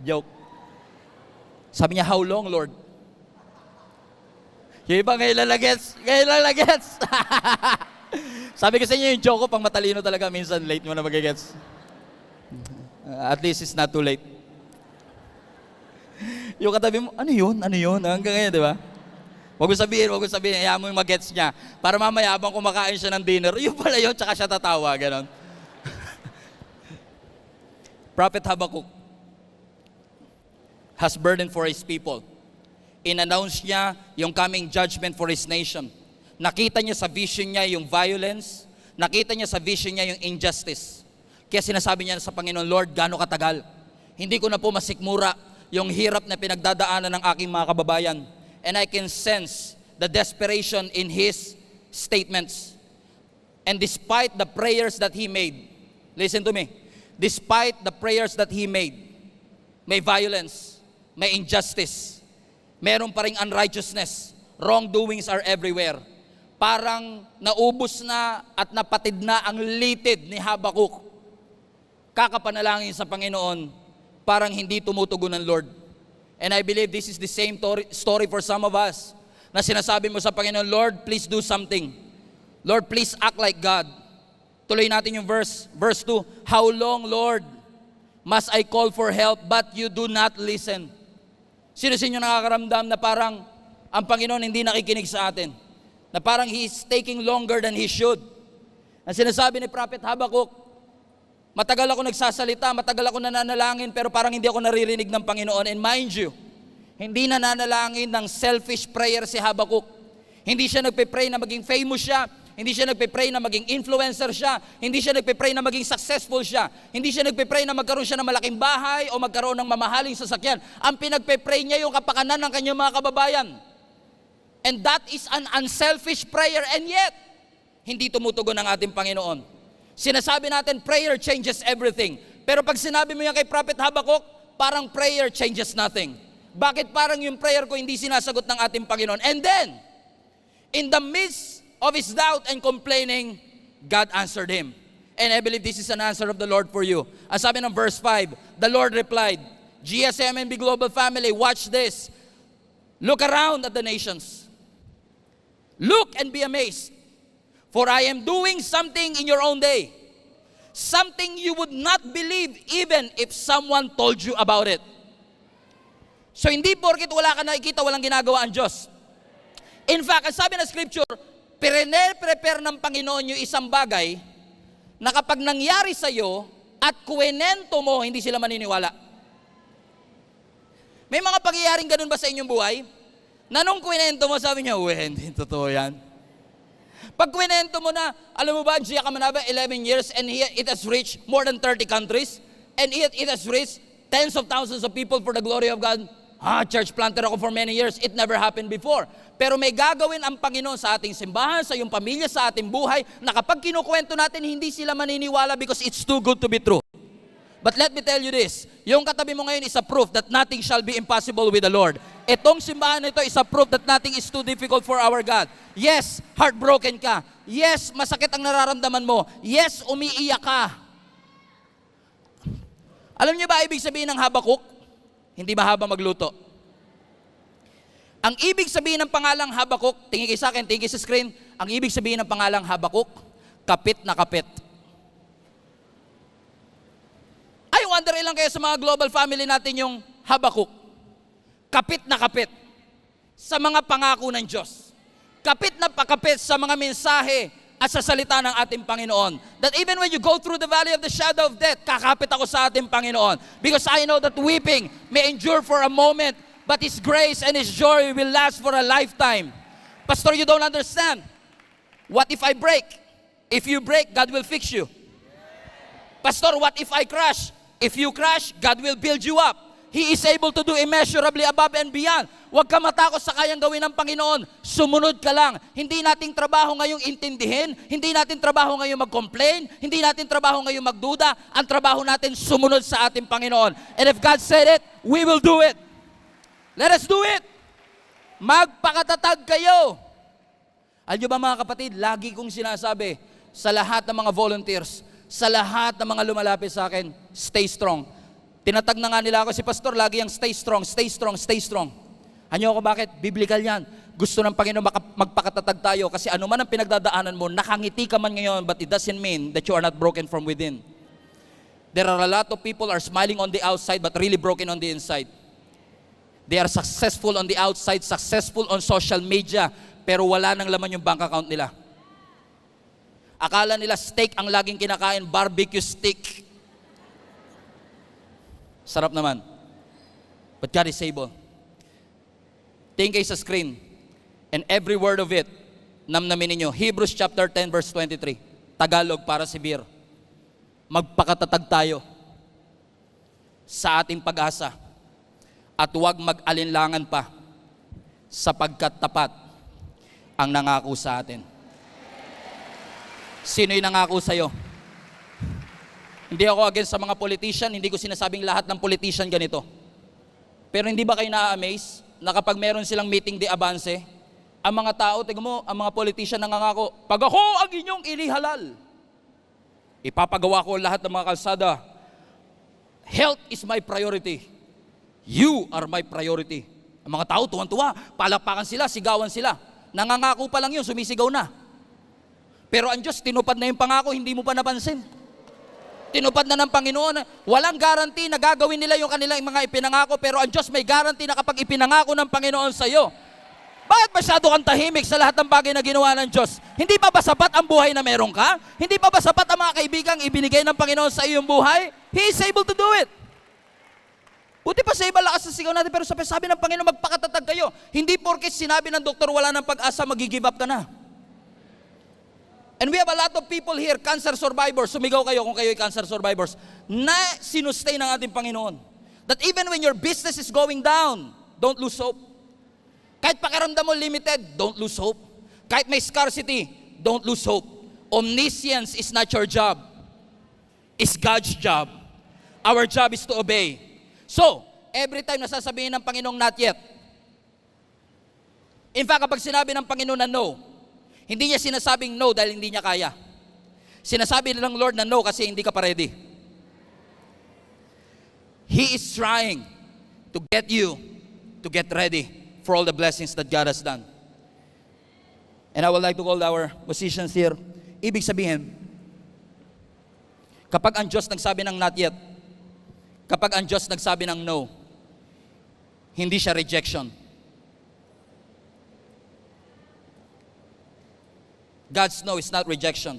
joke. Sabi niya, how long, Lord? Yung iba ngayon lalagets. Sabi ko sa inyo, yung joke ko, pang matalino talaga, minsan late mo na magigets. At least it's not too late. Yung katabi mo, ano yun? Hanggang ngayon, di ba? Huwag mo sabihin, hayaan mo yung mag-gets niya. Para mamaya, habang kumakain siya ng dinner, yun pala yun, tsaka siya tatawa, ganon. Prophet Habakkuk has burden for his people. In-announce niya yung coming judgment for his nation. Nakita niya sa vision niya yung violence. Nakita niya sa vision niya yung injustice. Kaya sinasabi niya sa Panginoon, Lord, gaano katagal? Hindi ko na po masikmura yung hirap na pinagdadaanan ng aking mga kababayan. And I can sense the desperation in his statements. And despite the prayers that he made, listen to me, despite the prayers that he made, may violence, may injustice, meron pa ring unrighteousness, wrongdoings are everywhere. Parang naubos na at napatid na ang litid ni Habakkuk. Kakapanalangin sa Panginoon, parang hindi tumutugon ng Lord. And I believe this is the same story for some of us, na sinasabi mo sa Panginoon, Lord, please do something. Lord, please act like God. Tuloy natin yung verse 2, how long, Lord, must I call for help, but you do not listen? Sino sa inyo nakakaramdam na parang ang Panginoon hindi nakikinig sa atin? Na parang He is taking longer than He should. Ang sinasabi ni Prophet Habakkuk, matagal ako nagsasalita, matagal ako nananalangin, pero parang hindi ako naririnig ng Panginoon. And mind you, hindi nananalangin ng selfish prayer si Habakkuk. Hindi siya nagpe-pray na maging famous siya. Hindi siya nagpe-pray na maging influencer siya. Hindi siya nagpe-pray na maging successful siya. Hindi siya nagpe-pray na magkaroon siya ng malaking bahay o magkaroon ng mamahaling sasakyan. Ang pinagpe-pray niya yung kapakanan ng kanyang mga kababayan. And that is an unselfish prayer, and yet, hindi tumutugon ang ating Panginoon. Sinasabi natin, prayer changes everything. Pero pag sinabi mo yan kay Prophet Habakkuk, parang prayer changes nothing. Bakit parang yung prayer ko hindi sinasagot ng ating Panginoon? And then, in the midst of his doubt and complaining, God answered him. And I believe this is an answer of the Lord for you. Ang sabi ng verse 5, the Lord replied, GSMNB Global Family, watch this. Look around at the nations. Look and be amazed. For I am doing something in your own day. Something you would not believe even if someone told you about it. So hindi porket wala ka nakikita, walang ginagawa ang Diyos. In fact, ang sabi ng Scripture, prepare ng Panginoon yung isang bagay na kapag nangyari sa iyo at kuwenento mo, hindi sila maniniwala. May mga pangyayaring ganun ba sa inyong buhay? Na nung kuwenento mo, sabi niya, hindi totoo yan. Pag kuwenento mo na, alam mo ba, Gia Kamanaba, 11 years, and it has reached more than 30 countries, and it has reached tens of thousands of people for the glory of God. Church planter ako for many years. It never happened before. Pero may gagawin ang Panginoon sa ating simbahan, sa iyong pamilya, sa ating buhay, na kapag kinukwento natin, hindi sila maniniwala because it's too good to be true. But let me tell you this, yung katabi mo ngayon is a proof that nothing shall be impossible with the Lord. Itong simbahan na ito is a proof that nothing is too difficult for our God. Yes, heartbroken ka. Yes, masakit ang nararamdaman mo. Yes, umiiyak ka. Alam niyo ba ibig sabihin ng Habakkuk? Hindi mahaba magluto. Ang ibig sabihin ng pangalang Habakkuk, tingin kayo sa akin, tingin kayo sa screen, ang ibig sabihin ng pangalang Habakkuk, kapit na kapit. Ay, wonder ilang kayo sa mga global family natin yung Habakkuk. Kapit na kapit sa mga pangako ng Diyos. Kapit na pakapit sa mga mensahe at sa salita ng ating Panginoon. That even when you go through the valley of the shadow of death, kakapit ako sa ating Panginoon. Because I know that weeping may endure for a moment, but His grace and His joy will last for a lifetime. Pastor, you don't understand. What if I break? If you break, God will fix you. Pastor, what if I crash? If you crash, God will build you up. He is able to do immeasurably above and beyond. Huwag ka matakot sa kayang gawin ng Panginoon. Sumunod ka lang. Hindi nating trabaho ngayong intindihin. Hindi natin trabaho ngayong mag-complain. Hindi natin trabaho ngayong magduda. Ang trabaho natin, sumunod sa ating Panginoon. And if God said it, we will do it. Let us do it. Magpakatatag kayo. Alam nyo ba mga kapatid, lagi kong sinasabi sa lahat ng mga volunteers, sa lahat ng mga lumalapit sa akin, stay strong. Tinatag na nga nila ako, si Pastor, lagi yung stay strong, stay strong, stay strong. Ano ako bakit? Biblical yan. Gusto ng Panginoon magpakatatag tayo kasi ano man ang pinagdadaanan mo, nakangiti ka man ngayon, but it doesn't mean that you are not broken from within. There are a lot of people are smiling on the outside but really broken on the inside. They are successful on the outside, successful on social media, pero wala nang laman yung bank account nila. Akala nila steak ang laging kinakain, barbecue steak. Sarap naman. But God is able. Tingin kayo sa screen, and every word of it, namnamin ninyo. Hebrews chapter 10 verse 23. Tagalog para si Bir. Magpakatatag tayo sa ating pag-asa at huwag mag-alinlangan pa sapagkat tapat ang nangako sa atin. Sino'y nangako sa'yo? Hindi ako against sa mga politician, hindi ko sinasabing lahat ng politician ganito. Pero hindi ba kayo na-amaze na kapag meron silang meeting de avance, ang mga tao, tingnan mo, ang mga politician nangangako, pag ako ang inyong inihalal, ipapagawa ko lahat ng mga kalsada. Health is my priority. You are my priority. Ang mga tao, tuwan-tuwa, palakpakan sila, sigawan sila. Nangangako pa lang yun, sumisigaw na. Pero ang Diyos, tinupad na yung pangako, hindi mo pa napansin. Tinupad na ng Panginoon. Walang guarantee na gagawin nila yung kanilang mga ipinangako, pero ang Diyos may guarantee na kapag ipinangako ng Panginoon sa iyo. Bakit masyado kang tahimik sa lahat ng bagay na ginawa ng Diyos? Hindi pa ba sapat ang buhay na meron ka? Hindi pa ba sapat ang mga kaibigang ibinigay ng Panginoon sa iyong buhay? He is able to do it. Buti pa sa iba lakas sa sigaw natin, pero sabi ng Panginoon, magpakatatag kayo. Hindi porke sinabi ng doktor wala ng pag-asa, mag-give up ka na. And we have a lot of people here, cancer survivors. Sumigaw kayo kung kayo ay cancer survivors, na sinustay ng ating Panginoon. That even when your business is going down, don't lose hope. Kahit pakiramdam mo limited, don't lose hope. Kahit may scarcity, don't lose hope. Omniscience is not your job. It's God's job. Our job is to obey. So, every time nasasabihin ng Panginoong not yet. In fact, kapag sinabi ng Panginoon na no, hindi niya sinasabing no dahil hindi niya kaya. Sinasabi ng Lord na no kasi hindi ka pa ready. He is trying to get you to get ready for all the blessings that God has done. And I would like to call our musicians here. Ibig sabihin, kapag ang Diyos nagsabi ng not yet, kapag ang Diyos nagsabi ng no, hindi siya rejection. God's no is not rejection.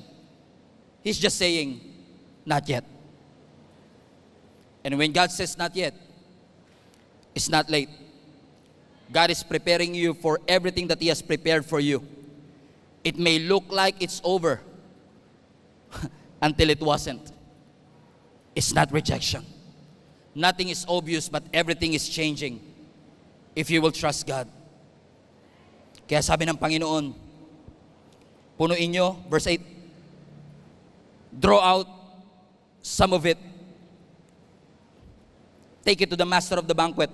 He's just saying, not yet. And when God says not yet, it's not late. God is preparing you for everything that He has prepared for you. It may look like it's over until it wasn't. It's not rejection. Nothing is obvious, but everything is changing if you will trust God. Kaya sabi ng Panginoon, punuin nyo, verse 8, draw out some of it. Take it to the master of the banquet.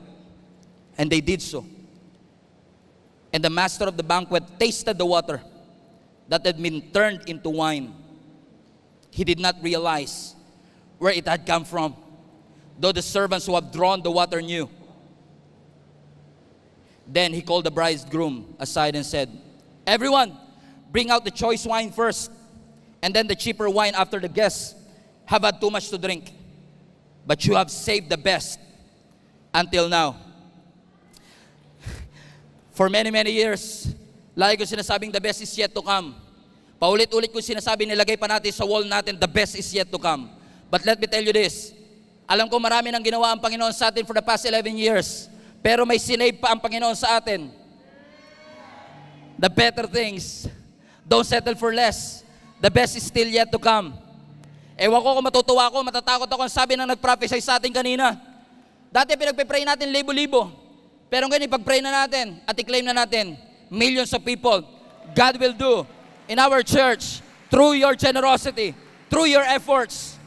And they did so. And the master of the banquet tasted the water that had been turned into wine. He did not realize where it had come from, though the servants who have drawn the water knew. Then he called the bridegroom aside and said, everyone, bring out the choice wine first, and then the cheaper wine after the guests have had too much to drink. But you have saved the best until now. For many, many years, lagi ko sinasabing the best is yet to come. Paulit-ulit ko sinasabi, nilagay pa natin sa wall natin, the best is yet to come. But let me tell you this, alam ko marami nang ginawa ang Panginoon sa atin for the past 11 years, pero may sinave pa ang Panginoon sa atin. The better things, don't settle for less. The best is still yet to come. Ewan ko kung matutuwa ako, matatakot ako ang sabi ng nag-prophesy sa atin kanina. Dati pinagpe-pray natin libo-libo. Pero ngayon ipag-pray na natin at i-claim na natin, millions of people, God will do in our church, through your generosity, through your efforts,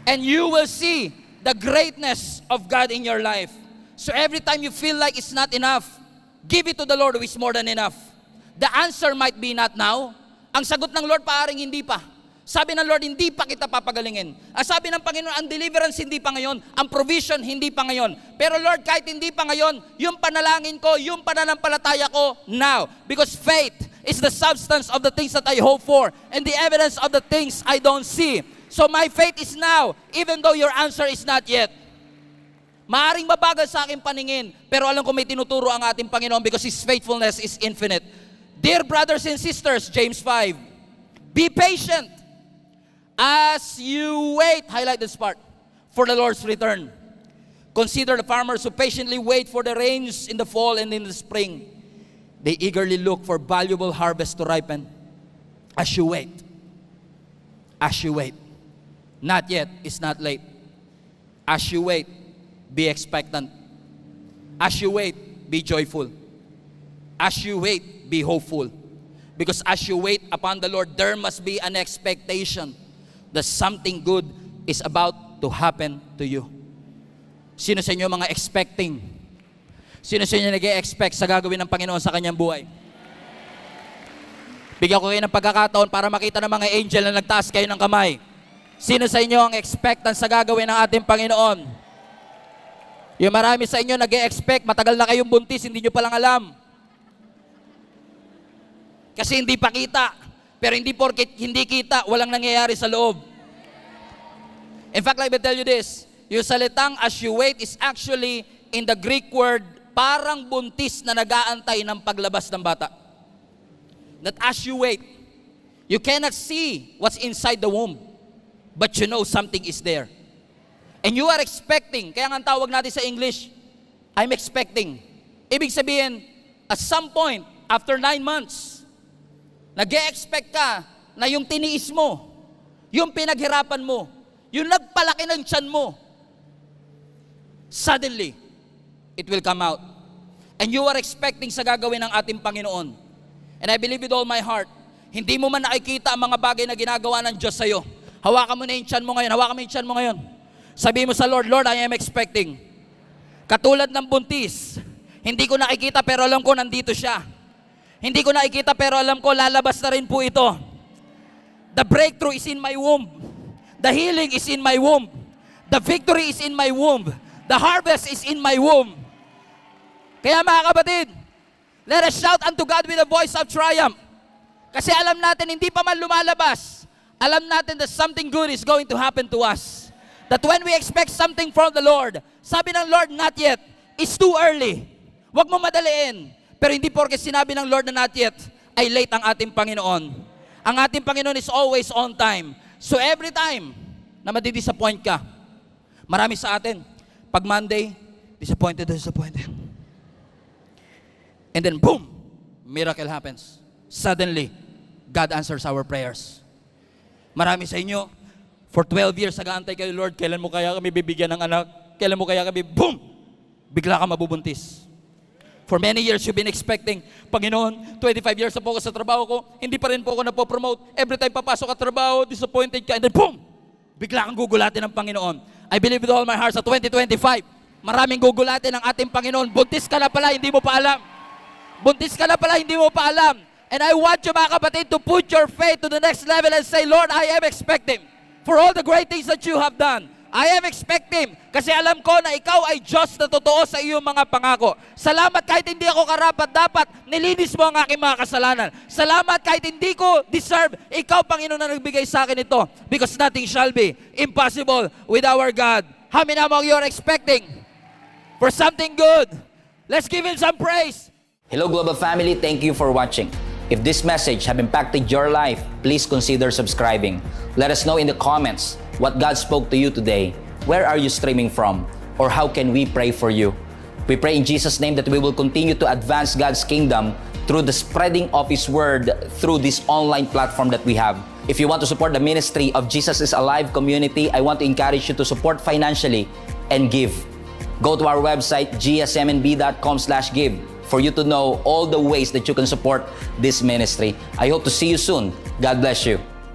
and you will see the greatness of God in your life. So every time you feel like it's not enough, give it to the Lord who is more than enough. The answer might be not now. Ang sagot ng Lord paaring hindi pa. Sabi ng Lord, hindi pa kita papagalingin. Ang sabi ng Panginoon, ang deliverance hindi pa ngayon, ang provision hindi pa ngayon. Pero Lord, kahit hindi pa ngayon, yung panalangin ko, yung pananampalataya ko, now. Because faith is the substance of the things that I hope for and the evidence of the things I don't see. So my faith is now, even though your answer is not yet. Maaring mabagal sa aking paningin, pero alam ko may tinuturo ang ating Panginoon because His faithfulness is infinite. Dear brothers and sisters, James 5, be patient as you wait, highlight this part, for the Lord's return. Consider the farmers who patiently wait for the rains in the fall and in the spring. They eagerly look for valuable harvest to ripen. As you wait, not yet, it's not late. As you wait, be expectant. As you wait, be joyful. As you wait, be hopeful. Because as you wait upon the Lord, there must be an expectation that something good is about to happen to you. Sino sa inyo mga expecting? Sino sa inyo nag-e-expect sa gagawin ng Panginoon sa kanyang buhay? Bigyan ko kayo ng pagkakataon para makita ng mga angel na nagtaas kayo ng kamay. Sino sa inyo ang expectant sa gagawin ng ating Panginoon? Yung marami sa inyo nag-e-expect, matagal na kayong buntis, hindi nyo palang alam. Kasi hindi pa kita. Pero hindi porket hindi kita, walang nangyayari sa loob. In fact, let me tell you this. Yung salitang as you wait is actually in the Greek word, parang buntis na nag-aantay ng paglabas ng bata. That as you wait, you cannot see what's inside the womb, but you know something is there. And you are expecting, kaya nga ang tawag natin sa English, I'm expecting. Ibig sabihin, at some point, after 9 months, nag-e-expect ka na yung tiniis mo, yung pinaghirapan mo, yung nagpalaki ng tiyan mo, suddenly, it will come out. And you are expecting sa gagawin ng ating Panginoon. And I believe with all my heart, hindi mo man nakikita ang mga bagay na ginagawa ng Diyos sa'yo. Hawakan mo na yung tiyan mo ngayon. Hawakan mo yung tiyan mo ngayon. Sabihin mo sa Lord, Lord, I am expecting. Katulad ng buntis, hindi ko nakikita pero alam ko nandito siya. Hindi ko nakikita pero alam ko lalabas na rin po ito. The breakthrough is in my womb. The healing is in my womb. The victory is in my womb. The harvest is in my womb. Kaya mga kapatid, let us shout unto God with a voice of triumph. Kasi alam natin, hindi pa man lumalabas, alam natin that something good is going to happen to us. That when we expect something from the Lord, sabi ng Lord, not yet, it's too early. Huwag mo madaliin. Pero hindi porke sinabi ng Lord na not yet, ay late ang ating Panginoon. Ang ating Panginoon is always on time. So every time na madidisappoint ka, marami sa atin, pag Monday, disappointed. And then boom, miracle happens. Suddenly, God answers our prayers. Marami sa inyo, for 12 years nag-aantay kayo, Lord, kailan mo kaya kami bibigyan ng anak? Kailan mo kaya kami, boom, bigla ka mabubuntis. For many years, you've been expecting, Panginoon, 25 years na po ako sa trabaho ko, hindi pa rin po ako napopromote. Every time papasok ka trabaho, disappointed ka, and then boom, bigla kang gugulatin ng Panginoon. I believe with all my heart sa 2025, maraming gugulatin ng ating Panginoon. Buntis ka na pala, hindi mo pa alam. Buntis ka na pala, hindi mo pa alam. And I want you, mga kapatid, to put your faith to the next level and say, Lord, I am expecting for all the great things that you have done. I am expecting kasi alam ko na ikaw ay Diyos na totoo sa iyong mga pangako. Salamat kahit hindi ako karapat-dapat, nilinis mo ang aking mga kasalanan. Salamat kahit hindi ko deserve, ikaw, Panginoon, na nagbigay sa akin ito. Because nothing shall be impossible with our God. How many among you are expecting for something good? Let's give Him some praise. Hello Global Family, thank you for watching. If this message have impacted your life, please consider subscribing. Let us know in the comments what God spoke to you today. Where are you streaming from? Or how can we pray for you? We pray in Jesus' name that we will continue to advance God's kingdom through the spreading of His Word through this online platform that we have. If you want to support the ministry of Jesus is Alive community, I want to encourage you to support financially and give. Go to our website, gsmnb.com/give, for you to know all the ways that you can support this ministry. I hope to see you soon. God bless you.